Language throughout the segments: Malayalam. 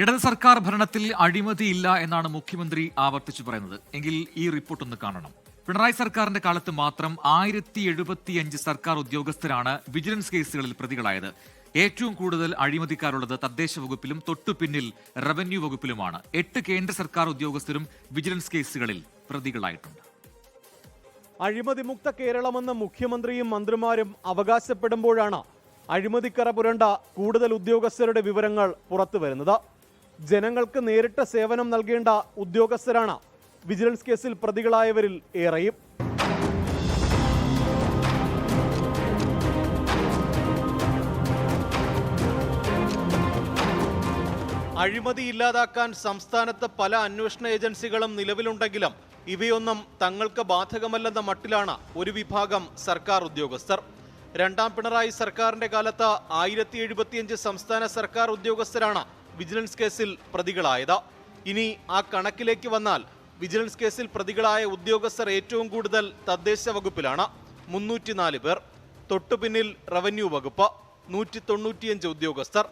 ഇടത് സർക്കാർ ഭരണത്തിൽ അഴിമതിയില്ല എന്നാണ് മുഖ്യമന്ത്രി ആവർത്തിച്ചു പറയുന്നത്. എങ്കിൽ ഈ റിപ്പോർട്ട് ഒന്ന് കാണണം. പിണറായി സർക്കാരിന്റെ കാലത്ത് മാത്രം 1075 സർക്കാർ ഉദ്യോഗസ്ഥരാണ് വിജിലൻസ് കേസുകളിൽ പ്രതികളായത്. ഏറ്റവും കൂടുതൽ അഴിമതിക്കാരുള്ളത് തദ്ദേശ വകുപ്പിലും തൊട്ടുപിന്നിൽ റവന്യൂ വകുപ്പിലുമാണ്. 8 കേന്ദ്ര സർക്കാർ ഉദ്യോഗസ്ഥരും വിജിലൻസ് കേസുകളിൽ പ്രതികളായിട്ടുണ്ട്. അഴിമതിമുക്ത കേരളമെന്ന് മുഖ്യമന്ത്രിയും മന്ത്രിമാരും അവകാശപ്പെടുമ്പോഴാണ് അഴിമതിക്കറ പുരണ്ട കൂടുതൽ ഉദ്യോഗസ്ഥരുടെ വിവരങ്ങൾ പുറത്തുവരുന്നത്. ജനങ്ങൾക്ക് നേരിട്ട് സേവനം നൽകേണ്ട ഉദ്യോഗസ്ഥരാണ് വിജിലൻസ് കേസിൽ പ്രതികളായവരിൽ ഏറെയും. അഴിമതി ഇല്ലാതാക്കാൻ സംസ്ഥാനത്ത് പല അന്വേഷണ ഏജൻസികളും നിലവിലുണ്ടെങ്കിലും ഇവയൊന്നും തങ്ങൾക്ക് ബാധകമല്ലെന്ന മട്ടിലാണ് ഒരു വിഭാഗം സർക്കാർ ഉദ്യോഗസ്ഥർ. രണ്ടാം പിണറായി സർക്കാരിന്റെ കാലത്ത് 1075 സംസ്ഥാന സർക്കാർ ഉദ്യോഗസ്ഥരാണ് വിജിലൻസ് കേസിൽ പ്രതികളായത്. ഇനി ആ കണക്കിലേക്ക് വന്നാൽ വിജിലൻസ് കേസിൽ പ്രതികളായ ഉദ്യോഗസ്ഥർ ഏറ്റവും കൂടുതൽ തദ്ദേശ വകുപ്പിലാണ്, 304 പേർ. തൊട്ടുപിന്നിൽ റവന്യൂ വകുപ്പ് 195 ഉദ്യോഗസ്ഥർ.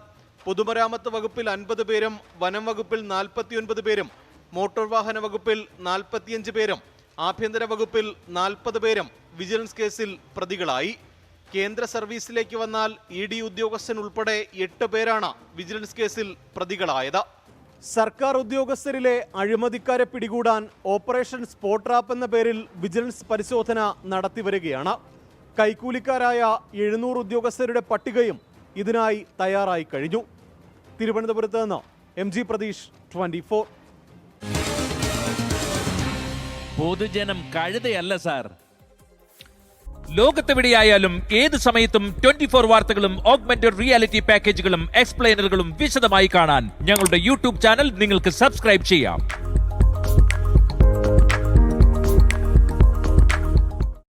പൊതുമരാമത്ത് വകുപ്പിൽ 50 പേരും വനം വകുപ്പിൽ 49 പേരും മോട്ടോർ വാഹന വകുപ്പിൽ 45 പേരും ആഭ്യന്തര വകുപ്പിൽ 40 പേരും വിജിലൻസ് കേസിൽ പ്രതികളായി. കേന്ദ്ര സർവീസിലേക്ക് വന്നാൽ ED ഉദ്യോഗസ്ഥൻ ഉൾപ്പെടെ 8 പേരാണ് വിജിലൻസ് കേസിൽ പ്രതികളായത്. സർക്കാർ ഉദ്യോഗസ്ഥരിലെ അഴിമതിക്കാരെ പിടികൂടാൻ ഓപ്പറേഷൻ സ്പോട്ട് ട്രാപ്പ് എന്ന പേരിൽ വിജിലൻസ് പരിശോധന നടത്തിവരികയാണ്. കൈക്കൂലിക്കാരായ 700 ഉദ്യോഗസ്ഥരുടെ പട്ടികയും ഇതിനായി തയ്യാറായി കഴിഞ്ഞു. തിരുവനന്തപുരത്ത് നിന്ന് MG പ്രതീഷ്, 24. പൊതുജനം കഴുതയല്ല സാർ. ലോകത്തെവിടെയായാലും ഏത് സമയത്തും 24 വാർത്തകളും ഓഗ്മെന്റഡ് റിയാലിറ്റി പാക്കേജുകളും എക്സ്പ്ലെയിനറുകളും വിശദമായി കാണാൻ ഞങ്ങളുടെ യൂട്യൂബ് ചാനൽ നിങ്ങൾക്ക് സബ്സ്ക്രൈബ് ചെയ്യാം.